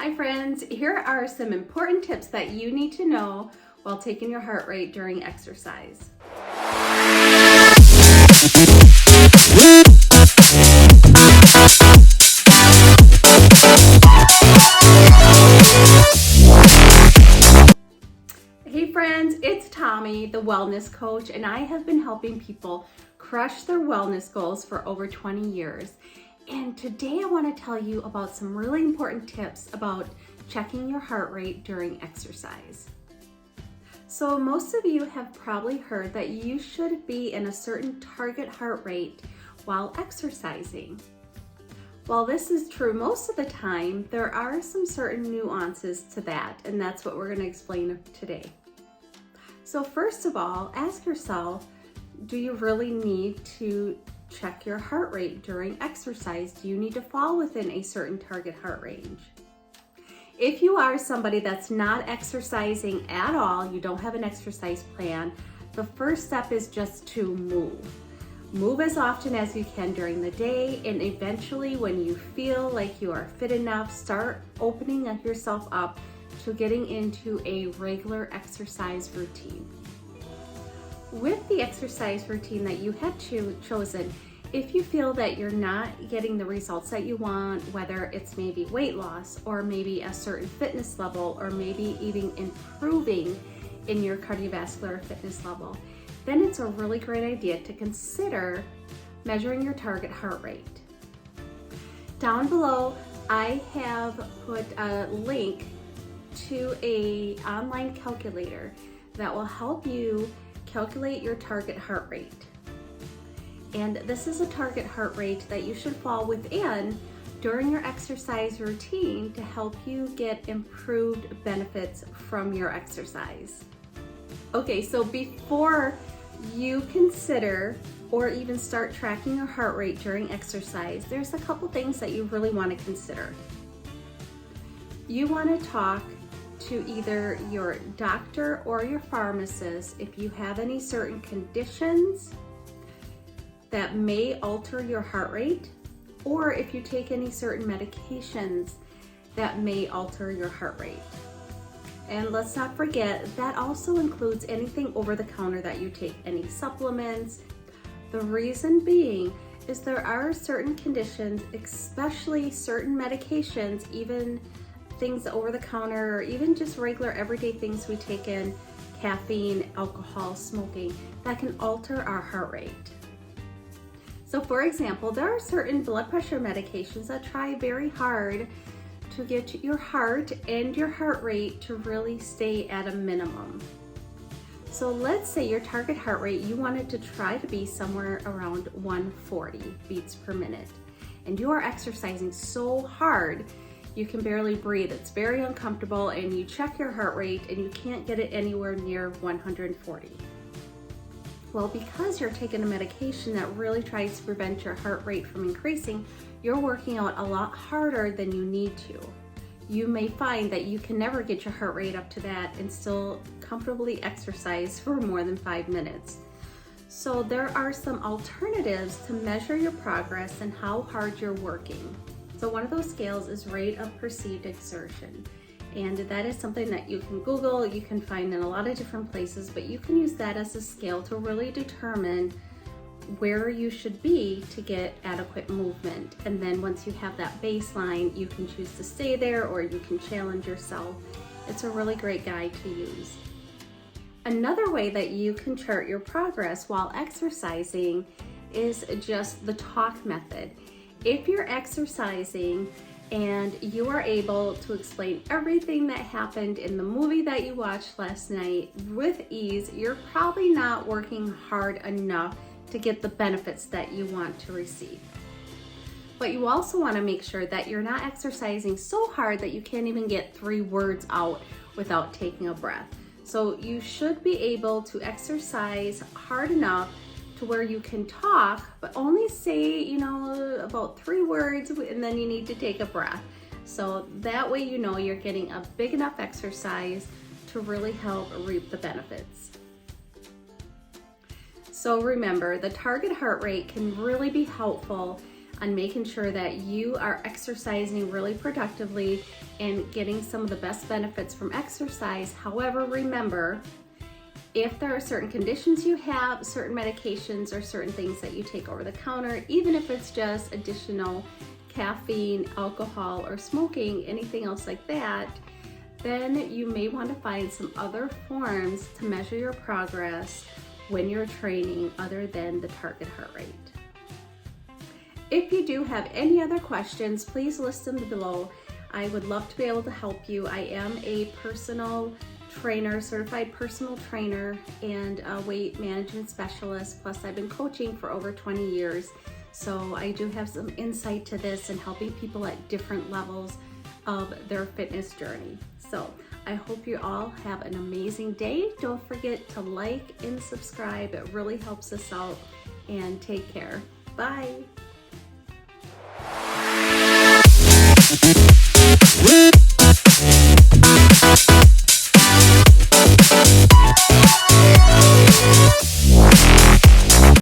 Hi friends, here are some important tips that you need to know while taking your heart rate during exercise. Hey friends, it's Tommy, the wellness coach, and I have been helping people crush their wellness goals for over 20 years. And today I want to tell you about some really important tips about checking your heart rate during exercise. So most of you have probably heard that you should be in a certain target heart rate while exercising. While this is true most of the time, there are some certain nuances to that, and that's what we're going to explain today. So first of all, ask yourself, do you really need to check your heart rate during exercise? Do you need to fall within a certain target heart range? If you are somebody that's not exercising at all, you don't have an exercise plan, the first step is just to move. Move as often as you can during the day, and eventually when you feel like you are fit enough, start opening yourself up to getting into a regular exercise routine. With the exercise routine that you have chosen, if you feel that you're not getting the results that you want, whether it's maybe weight loss or maybe a certain fitness level or maybe even improving in your cardiovascular fitness level, then it's a really great idea to consider measuring your target heart rate. Down below, I have put a link to an online calculator that will help you calculate your target heart rate. And this is a target heart rate that you should fall within during your exercise routine to help you get improved benefits from your exercise. Okay, so before you consider or even start tracking your heart rate during exercise, there's a couple things that you really want to consider. You want to talk to either your doctor or your pharmacist if you have any certain conditions that may alter your heart rate, or if you take any certain medications that may alter your heart rate. And let's not forget, that also includes anything over the counter that you take, any supplements. The reason being is there are certain conditions, especially certain medications, even things over the counter, or even just regular everyday things we take in, caffeine, alcohol, smoking, that can alter our heart rate. So for example, there are certain blood pressure medications that try very hard to get your heart and your heart rate to really stay at a minimum. So let's say your target heart rate, you want it to try to be somewhere around 140 beats per minute. And you are exercising so hard, you can barely breathe. It's very uncomfortable, and you check your heart rate and you can't get it anywhere near 140. Well, because you're taking a medication that really tries to prevent your heart rate from increasing, you're working out a lot harder than you need to. You may find that you can never get your heart rate up to that and still comfortably exercise for more than 5 minutes. So there are some alternatives to measure your progress and how hard you're working. So one of those scales is rate of perceived exertion. And that is something that you can Google, you can find in a lot of different places, but you can use that as a scale to really determine where you should be to get adequate movement. And then once you have that baseline, you can choose to stay there or you can challenge yourself. It's a really great guide to use. Another way that you can chart your progress while exercising is just the talk method. If you're exercising and you are able to explain everything that happened in the movie that you watched last night with ease, you're probably not working hard enough to get the benefits that you want to receive. But you also want to make sure that you're not exercising so hard that you can't even get 3 words out without taking a breath. So you should be able to exercise hard enough to where you can talk, but only say, about 3 words, and then you need to take a breath. So that way you're getting a big enough exercise to really help reap the benefits. So remember, the target heart rate can really be helpful on making sure that you are exercising really productively and getting some of the best benefits from exercise. However, remember, if there are certain conditions you have, certain medications, or certain things that you take over the counter, even if it's just additional caffeine, alcohol, or smoking, anything else like that, then you may want to find some other forms to measure your progress when you're training other than the target heart rate. If you do have any other questions, please list them below. I would love to be able to help you. I am a personal trainer, certified personal trainer, and a weight management specialist. Plus, I've been coaching for over 20 years. So I do have some insight to this and helping people at different levels of their fitness journey. So I hope you all have an amazing day. Don't forget to like and subscribe. It really helps us out. And take care. Bye.